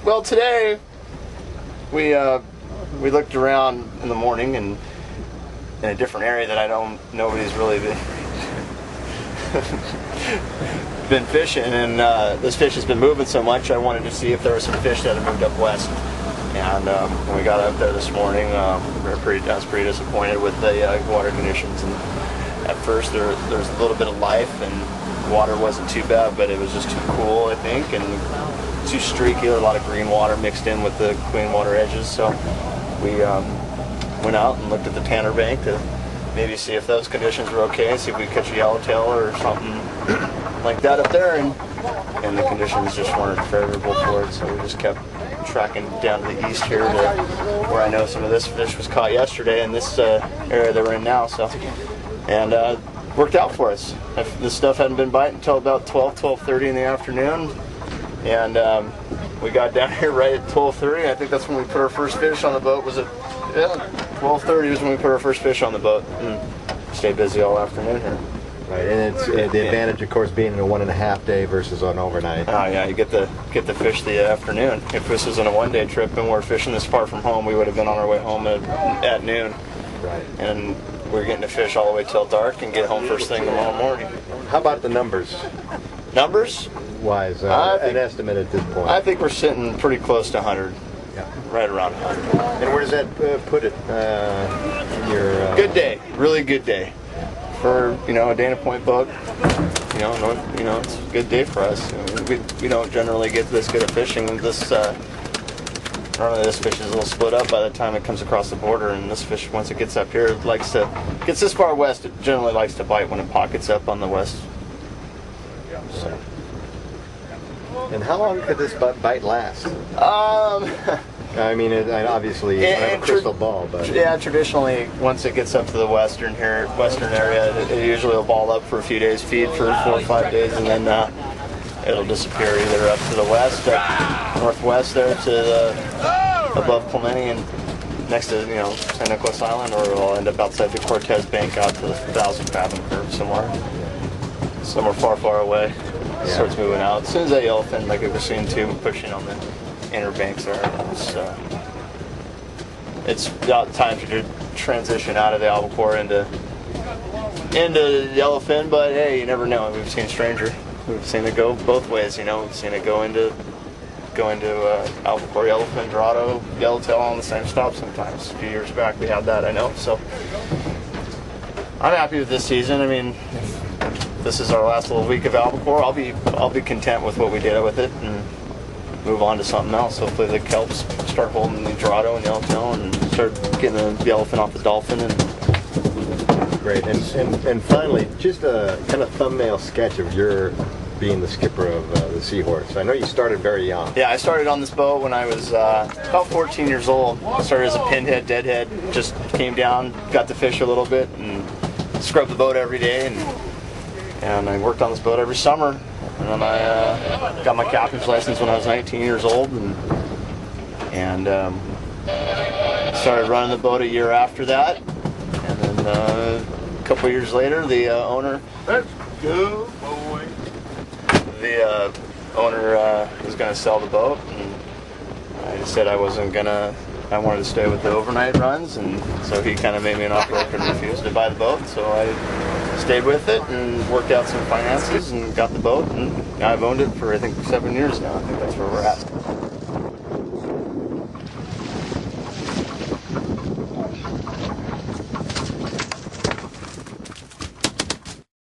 Well, today we looked around in the morning and in a different area that nobody's really been fishing, and this fish has been moving so much. I wanted to see if there were some fish that had moved up west. And when we got out there this morning, I was pretty disappointed with the water conditions. And at first, there was a little bit of life, and water wasn't too bad, but it was just too cool, I think, and too streaky. A lot of green water mixed in with the clean water edges. So we went out and looked at the Tanner Bank to maybe see if those conditions were okay, see if we could catch a yellowtail or something like that up there. And the conditions just weren't favorable for it, so we just kept tracking down to the east here to where I know some of this fish was caught yesterday in this area that we're in now. So, and worked out for us. This stuff hadn't been biting until about 12:30 in the afternoon, and we got down here right at 12:30. I think that's when we put our first fish on the boat. Was it? Yeah, 12:30 was when we put our first fish on the boat, and stayed busy all afternoon here. Right, and it's the advantage, of course, being in a 1.5 day versus an overnight. Oh yeah, you get the fish the afternoon. If this was on a one-day trip and we're fishing this far from home, we would have been on our way home at noon. Right. And we're getting to fish all the way till dark and get home first thing tomorrow morning. How about the numbers? Numbers? Wise, an estimate at this point. I think we're sitting pretty close to 100. Yeah. Right around 100. And where does that put it? Good day, really good day. For a Dana Point boat, it's a good day for us. We don't generally get this good at fishing. Normally this fish is a little split up by the time it comes across the border, and this fish, once it gets up here, gets this far west, it generally likes to bite when it pockets up on the west. So. And how long could this bite last? I mean, obviously, you don't have a crystal ball, but... Yeah, traditionally, once it gets up to the western area, it usually will ball up for a few days, feed for 4 or 5 days, and then it'll disappear either up to the west, northwest there to above Clemente and next to, San Nicolas Island, or it'll end up outside the Cortez Bank out to the 1,000 fathom curve somewhere far, far away. It starts moving out. As soon as that yellowfin, like we're seeing too, pushing on the inner banks there, it's about time to transition out of the albacore into yellowfin. But hey, you never know. We've seen stranger. We've seen it go both ways. We've seen it go into albacore, yellowfin, dorado, yellowtail on the same stop sometimes. A few years back we had that, I know. So I'm happy with this season. I mean, if this is our last little week of albacore, I'll be content with what we did with it and move on to something else. Hopefully the kelps start holding the dorado and yellowtail and start getting the yellowfin off the dolphin. And great. And finally, just a kind of thumbnail sketch of your being the skipper of the Seahorse. I know you started very young. Yeah, I started on this boat when I was about 14 years old. I started as a pinhead, deadhead, just came down, got to fish a little bit, and scrubbed the boat every day, and I worked on this boat every summer. And then I got my captain's license when I was 19 years old, and started running the boat a year after that. And then a couple years later, the owner, let's go, boy. The owner was going to sell the boat, and I said I wanted to stay with the overnight runs, and so he kind of made me an offer I couldn't refuse to buy the boat. So I stayed with it and worked out some finances and got the boat, and I've owned it for I think 7 years now. I think that's where we're at.